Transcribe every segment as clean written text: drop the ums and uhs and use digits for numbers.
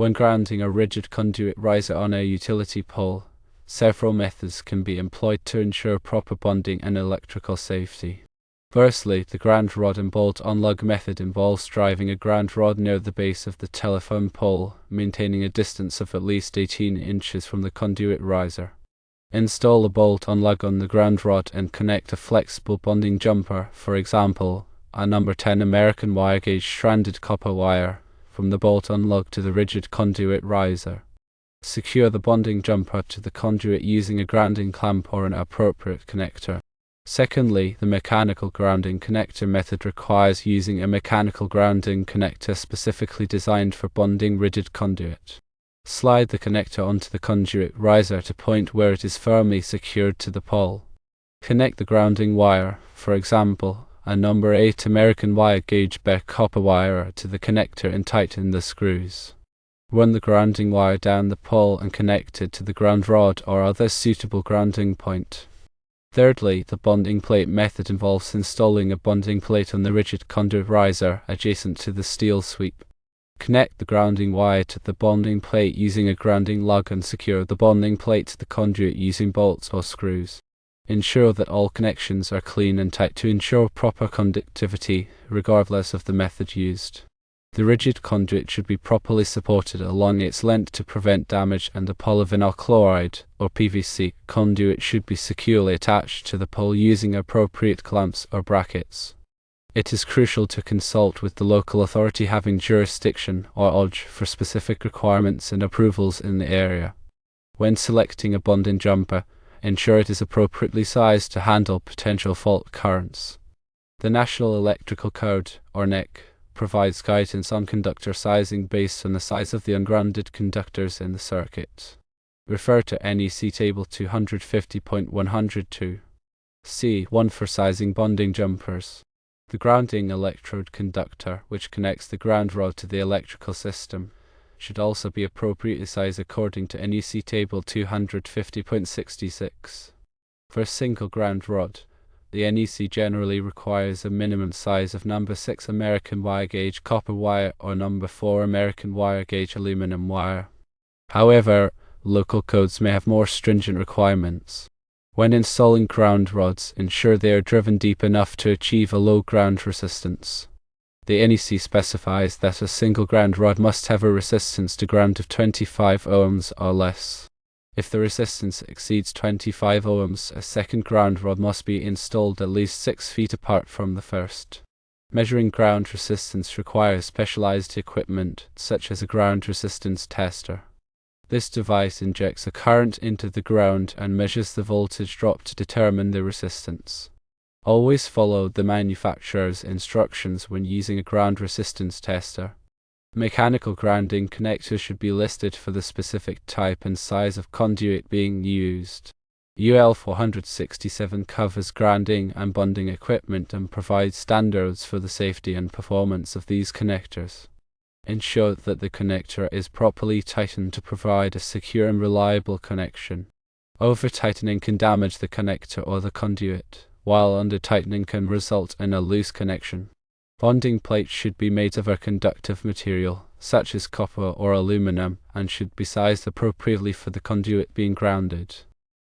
When grounding a rigid conduit riser on a utility pole, several methods can be employed to ensure proper bonding and electrical safety. Firstly, the ground rod and bolt on-lug method involves driving a ground rod near the base of the telephone pole, maintaining a distance of at least 18 inches from the conduit riser. Install a bolt on-lug on the ground rod and connect a flexible bonding jumper, for example, a number 10 American wire gauge stranded copper wire, from the bolt on-lug to the rigid conduit riser. Secure the bonding jumper to the conduit using a grounding clamp or an appropriate connector. Secondly, the mechanical grounding connector method requires using a mechanical grounding connector specifically designed for bonding rigid conduit. Slide the connector onto the conduit riser to point where it is firmly secured to the pole. Connect the grounding wire, for example, a number 8 American wire gauge bare copper wire, to the connector and tighten the screws. Run the grounding wire down the pole and connect it to the ground rod or other suitable grounding point. Thirdly, the bonding plate method involves installing a bonding plate on the rigid conduit riser adjacent to the steel sweep. Connect the grounding wire to the bonding plate using a grounding lug and secure the bonding plate to the conduit using bolts or screws. Ensure that all connections are clean and tight to ensure proper conductivity, regardless of the method used. The rigid conduit should be properly supported along its length to prevent damage, and the polyvinyl chloride, or PVC, conduit should be securely attached to the pole using appropriate clamps or brackets. It is crucial to consult with the local authority having jurisdiction, or OJ, for specific requirements and approvals in the area. When selecting a bonding jumper, ensure it is appropriately sized to handle potential fault currents. The National Electrical Code, or NEC, provides guidance on conductor sizing based on the size of the ungrounded conductors in the circuit. Refer to NEC Table 250.102. C1 for sizing bonding jumpers. The grounding electrode conductor, which connects the ground rod to the electrical system, should also be appropriately sized according to NEC Table 250.66. For a single ground rod, the NEC generally requires a minimum size of number 6 American wire gauge copper wire or number 4 American wire gauge aluminum wire. However, local codes may have more stringent requirements. When installing ground rods, ensure they are driven deep enough to achieve a low ground resistance. The NEC specifies that a single ground rod must have a resistance to ground of 25 ohms or less. If the resistance exceeds 25 ohms, a second ground rod must be installed at least 6 feet apart from the first. Measuring ground resistance requires specialized equipment, such as a ground resistance tester. This device injects a current into the ground and measures the voltage drop to determine the resistance. Always follow the manufacturer's instructions when using a ground resistance tester. Mechanical grounding connectors should be listed for the specific type and size of conduit being used. UL 467 covers grounding and bonding equipment and provides standards for the safety and performance of these connectors. Ensure that the connector is properly tightened to provide a secure and reliable connection. Over-tightening can damage the connector or the conduit, while under-tightening can result in a loose connection. Bonding plates should be made of a conductive material, such as copper or aluminum, and should be sized appropriately for the conduit being grounded.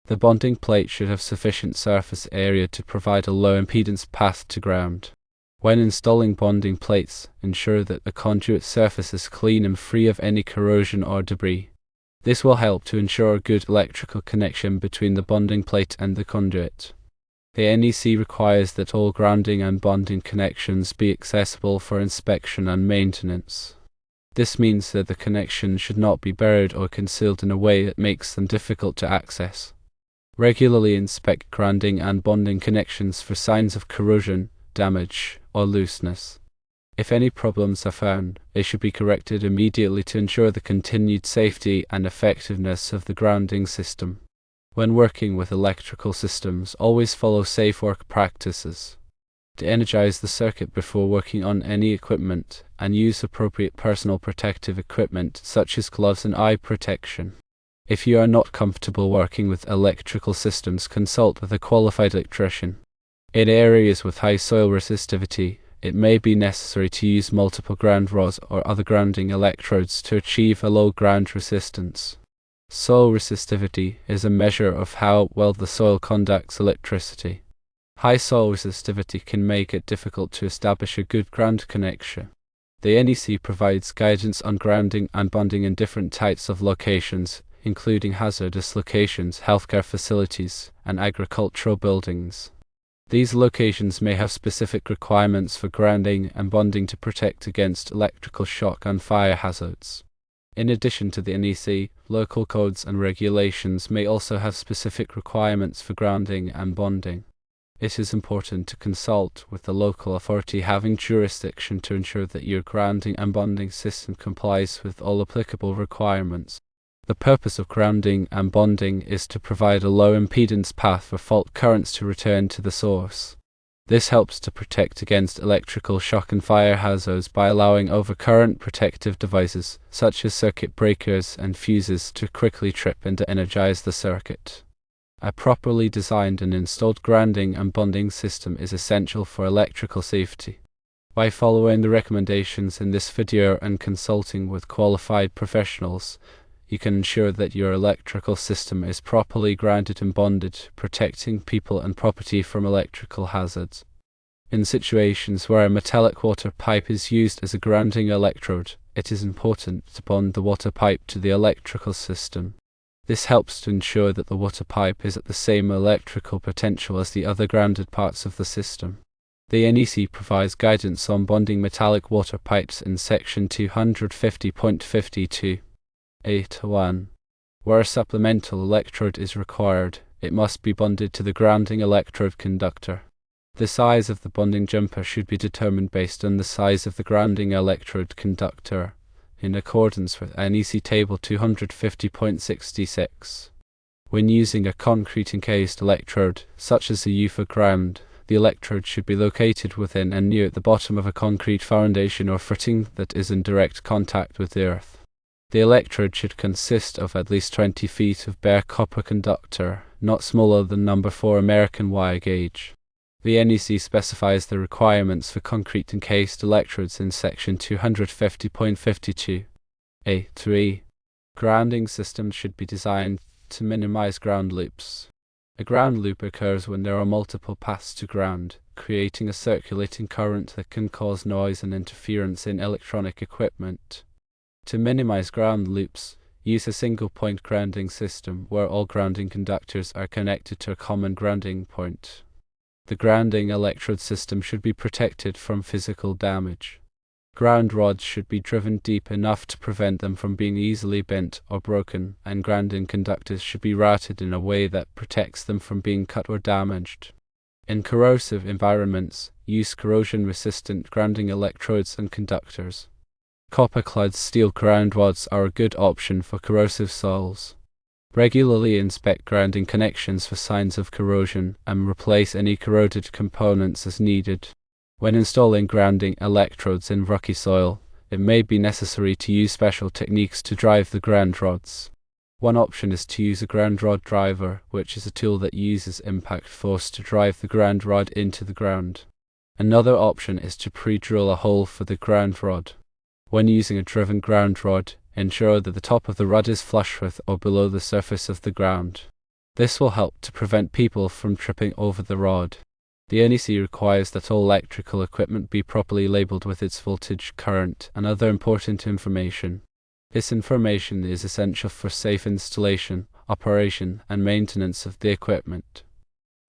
The bonding plate should have sufficient surface area to provide a low impedance path to ground. When installing bonding plates, ensure that the conduit surface is clean and free of any corrosion or debris. This will help to ensure a good electrical connection between the bonding plate and the conduit. The NEC requires that all grounding and bonding connections be accessible for inspection and maintenance. This means that the connections should not be buried or concealed in a way that makes them difficult to access. Regularly inspect grounding and bonding connections for signs of corrosion, damage, or looseness. If any problems are found, they should be corrected immediately to ensure the continued safety and effectiveness of the grounding system. When working with electrical systems, always follow safe work practices. De-energize the circuit before working on any equipment, and use appropriate personal protective equipment such as gloves and eye protection. If you are not comfortable working with electrical systems, consult with a qualified electrician. In areas with high soil resistivity, It may be necessary to use multiple ground rods or other grounding electrodes to achieve a low ground resistance. Soil resistivity is a measure of how well the soil conducts electricity. High soil resistivity can make it difficult to establish a good ground connection. The NEC provides guidance on grounding and bonding in different types of locations, including hazardous locations, healthcare facilities, and agricultural buildings. These locations may have specific requirements for grounding and bonding to protect against electrical shock and fire hazards. In addition to the NEC, local codes and regulations may also have specific requirements for grounding and bonding. It is important to consult with the local authority having jurisdiction to ensure that your grounding and bonding system complies with all applicable requirements. The purpose of grounding and bonding is to provide a low impedance path for fault currents to return to the source. This helps to protect against electrical shock and fire hazards by allowing overcurrent protective devices, such as circuit breakers and fuses, to quickly trip and de-energize the circuit. A properly designed and installed grounding and bonding system is essential for electrical safety. By following the recommendations in this video and consulting with qualified professionals, you can ensure that your electrical system is properly grounded and bonded, protecting people and property from electrical hazards. In situations where a metallic water pipe is used as a grounding electrode, it is important to bond the water pipe to the electrical system. This helps to ensure that the water pipe is at the same electrical potential as the other grounded parts of the system. The NEC provides guidance on bonding metallic water pipes in section 250.52. 8.1. Where a supplemental electrode is required, it must be bonded to the grounding electrode conductor. The size of the bonding jumper should be determined based on the size of the grounding electrode conductor, in accordance with NEC Table 250.66. When using a concrete encased electrode, such as a UFA ground, the electrode should be located within and near the bottom of a concrete foundation or footing that is in direct contact with the earth. The electrode should consist of at least 20 feet of bare copper conductor, not smaller than number 4 American wire gauge. The NEC specifies the requirements for concrete encased electrodes in section 250.52. A.3. Grounding systems should be designed to minimize ground loops. A ground loop occurs when there are multiple paths to ground, creating a circulating current that can cause noise and interference in electronic equipment. To minimize ground loops, use a single-point grounding system where all grounding conductors are connected to a common grounding point. The grounding electrode system should be protected from physical damage. Ground rods should be driven deep enough to prevent them from being easily bent or broken, and grounding conductors should be routed in a way that protects them from being cut or damaged. In corrosive environments, use corrosion-resistant grounding electrodes and conductors. Copper-clad steel ground rods are a good option for corrosive soils. Regularly inspect grounding connections for signs of corrosion and replace any corroded components as needed. When installing grounding electrodes in rocky soil, it may be necessary to use special techniques to drive the ground rods. One option is to use a ground rod driver, which is a tool that uses impact force to drive the ground rod into the ground. Another option is to pre-drill a hole for the ground rod. When using a driven ground rod, ensure that the top of the rod is flush with or below the surface of the ground. This will help to prevent people from tripping over the rod. The NEC requires that all electrical equipment be properly labeled with its voltage, current, and other important information. This information is essential for safe installation, operation, and maintenance of the equipment.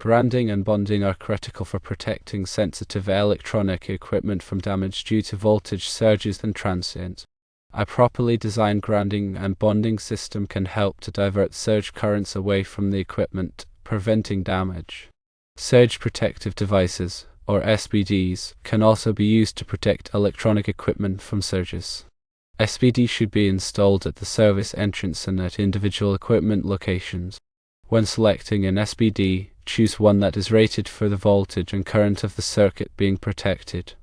Grounding and bonding are critical for protecting sensitive electronic equipment from damage due to voltage surges and transients. A properly designed grounding and bonding system can help to divert surge currents away from the equipment, preventing damage. Surge protective devices, or SPDs, can also be used to protect electronic equipment from surges. SPD should be installed at the service entrance and at individual equipment locations. When selecting an SPD, choose one that is rated for the voltage and current of the circuit being protected.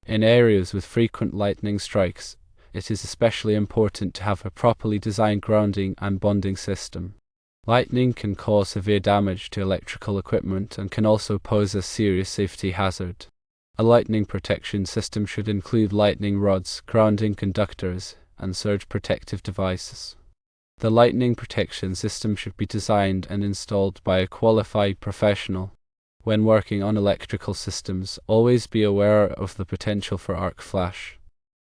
In areas with frequent lightning strikes, it is especially important to have a properly designed grounding and bonding system. Lightning can cause severe damage to electrical equipment and can also pose a serious safety hazard. A lightning protection system should include lightning rods, grounding conductors, and surge protective devices. The lightning protection system should be designed and installed by a qualified professional. When working on electrical systems, always be aware of the potential for arc flash.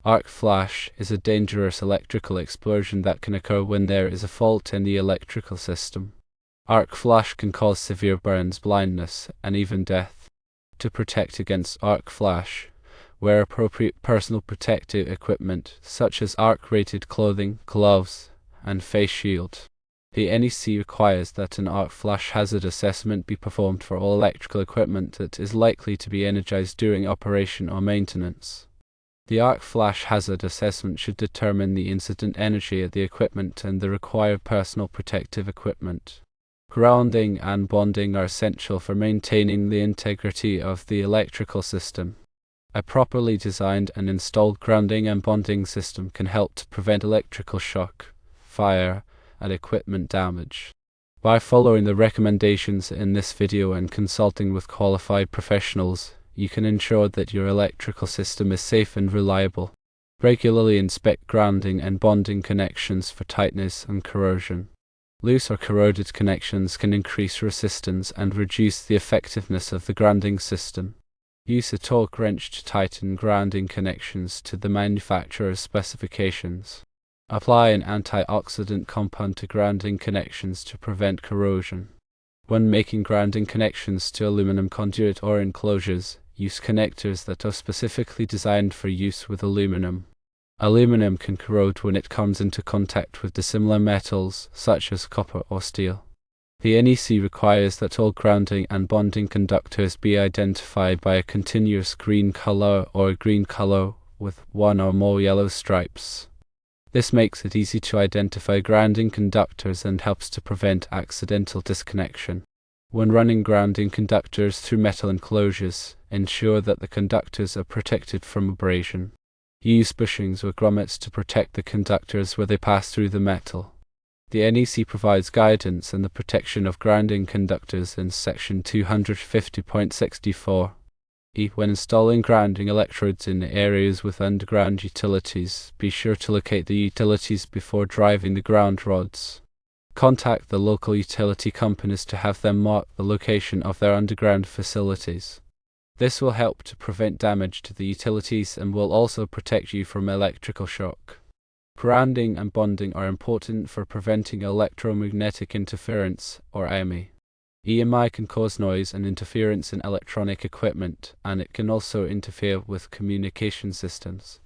Arc flash is a dangerous electrical explosion that can occur when there is a fault in the electrical system. Arc flash can cause severe burns, blindness, and even death. To protect against arc flash, wear appropriate personal protective equipment such as arc-rated clothing, gloves, and face shield. The NEC requires that an arc flash hazard assessment be performed for all electrical equipment that is likely to be energized during operation or maintenance. The arc flash hazard assessment should determine the incident energy of the equipment and the required personal protective equipment. Grounding and bonding are essential for maintaining the integrity of the electrical system. A properly designed and installed grounding and bonding system can help to prevent electrical shock, fire, and equipment damage. By following the recommendations in this video and consulting with qualified professionals, you can ensure that your electrical system is safe and reliable. Regularly inspect grounding and bonding connections for tightness and corrosion. Loose or corroded connections can increase resistance and reduce the effectiveness of the grounding system. Use a torque wrench to tighten grounding connections to the manufacturer's specifications. Apply an antioxidant compound to grounding connections to prevent corrosion. When making grounding connections to aluminum conduit or enclosures, use connectors that are specifically designed for use with aluminum. Aluminum can corrode when it comes into contact with dissimilar metals, such as copper or steel. The NEC requires that all grounding and bonding conductors be identified by a continuous green color or a green color with one or more yellow stripes. This makes it easy to identify grounding conductors and helps to prevent accidental disconnection. When running grounding conductors through metal enclosures, ensure that the conductors are protected from abrasion. Use bushings or grommets to protect the conductors where they pass through the metal. The NEC provides guidance on the protection of grounding conductors in section 250.64. When installing grounding electrodes in areas with underground utilities, be sure to locate the utilities before driving the ground rods. Contact the local utility companies to have them mark the location of their underground facilities. This will help to prevent damage to the utilities and will also protect you from electrical shock. Grounding and bonding are important for preventing electromagnetic interference, or EMI. EMI can cause noise and interference in electronic equipment, and it can also interfere with communication systems.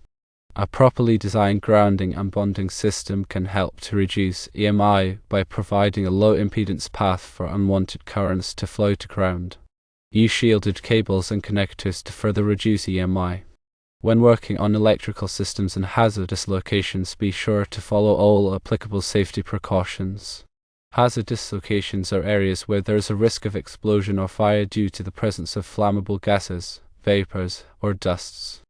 A properly designed grounding and bonding system can help to reduce EMI by providing a low impedance path for unwanted currents to flow to ground. Use shielded cables and connectors to further reduce EMI. When working on electrical systems in hazardous locations, be sure to follow all applicable safety precautions. Hazardous locations are areas where there is a risk of explosion or fire due to the presence of flammable gases, vapors, or dusts.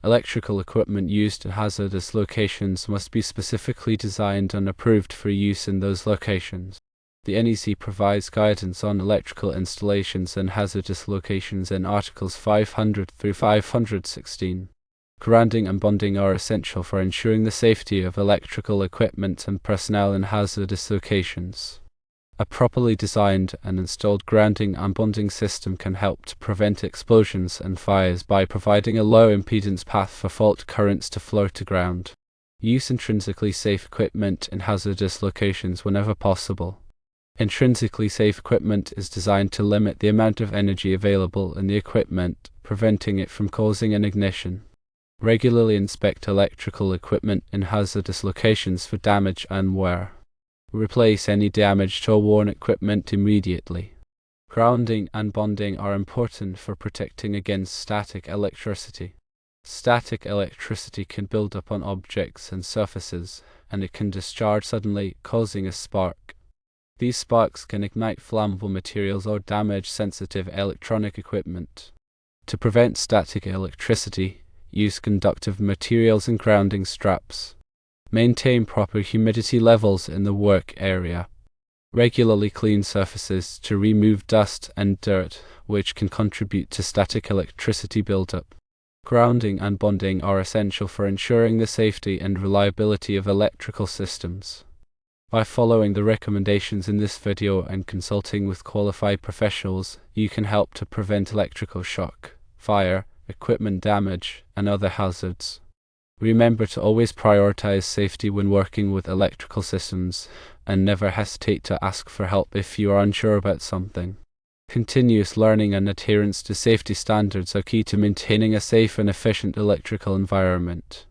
Electrical equipment used in hazardous locations must be specifically designed and approved for use in those locations. The NEC provides guidance on electrical installations in hazardous locations in Articles 500 through 516. Grounding and bonding are essential for ensuring the safety of electrical equipment and personnel in hazardous locations. A properly designed and installed grounding and bonding system can help to prevent explosions and fires by providing a low impedance path for fault currents to flow to ground. Use intrinsically safe equipment in hazardous locations whenever possible. Intrinsically safe equipment is designed to limit the amount of energy available in the equipment, preventing it from causing an ignition. Regularly inspect electrical equipment in hazardous locations for damage and wear. Replace any damaged or worn equipment immediately. Grounding and bonding are important for protecting against static electricity. Static electricity can build up on objects and surfaces, and it can discharge suddenly, causing a spark. These sparks can ignite flammable materials or damage sensitive electronic equipment. To prevent static electricity, use conductive materials and grounding straps. Maintain proper humidity levels in the work area. Regularly clean surfaces to remove dust and dirt, which can contribute to static electricity buildup. Grounding and bonding are essential for ensuring the safety and reliability of electrical systems. By following the recommendations in this video and consulting with qualified professionals, you can help to prevent electrical shock, fire, equipment damage, and other hazards. Remember to always prioritize safety when working with electrical systems, and never hesitate to ask for help if you are unsure about something. Continuous learning and adherence to safety standards are key to maintaining a safe and efficient electrical environment.